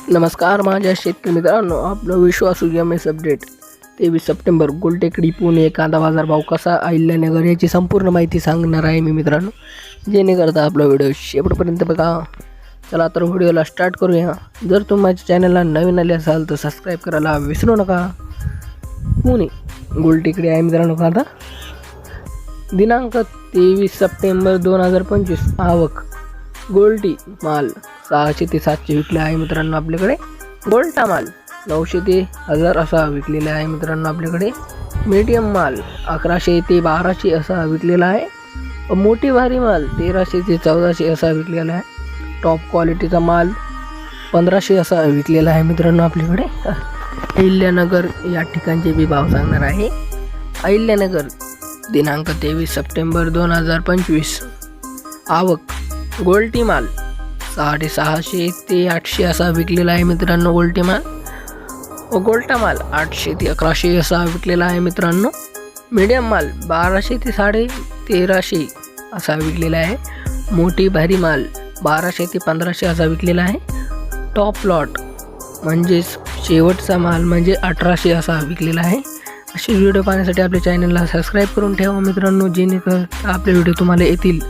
नमस्कार माझ्या शेतकरी मित्रांनो, आपलं विश्वासू एम.एस. अपडेट 23 सप्टेंबर. गुलटेकडी पुणे कांदा बाजार भाव कसा, अहिल्यानगर याची संपूर्ण माहिती सांगणार आहे मी मित्रांनो, जेणेकरता आपला व्हिडिओ शेवटपर्यंत बघा. चला तर व्हिडिओला स्टार्ट करूया. जर तुम्ही माझ्या चॅनलला नवीन आले असाल तर सबस्क्राईब करायला विसरू नका. पुणे गुलटेकडी आहे मित्रांनो कांदा. दिनांक 23 सप्टेंबर 2025. आवक गोल्टी माल 600 ते 700 विकले आहे मित्रांनो आपल्याकडे. गोल्टा माल 900 ते 1000 असा विकलेला आहे मित्रांनो आपल्याकडे. मीडियम माल 1100 ते 1200 असा विकलेला आहे. मोठी भारी माल 1300 ते 1400 असा विकलेला आहे. टॉप क्वालिटीचा माल 1500 असा विकलेला आहे मित्रांनो आपल्याकडे. अहिल्यानगर या ठिकाणचे बी भाव सांगणार आहे. अहिल्यानगर दिनांक 23 सप्टेंबर 2025. आवक गोल्टी माल 650 ते 800 असा विकलेला आहे मित्रांनो गोल्टी माल. गोल्टा माल 800 ते 1100 असा विकलेला आहे मित्रांनो. मीडियम माल 1200 ते 1350 असा विकलेला आहे. मोठी भारी माल 1200 ते 1500 असा विकलेला आहे. टॉप लॉट म्हणजेच शेवटचा माल म्हणजे 1800 असा विकलेला आहे. असे व्हिडिओ पाहण्यासाठी आपल्या चॅनलला सबस्क्राईब करून ठेवा मित्रांनो, जेणेकरून आपले व्हिडिओ तुम्हाला येतील.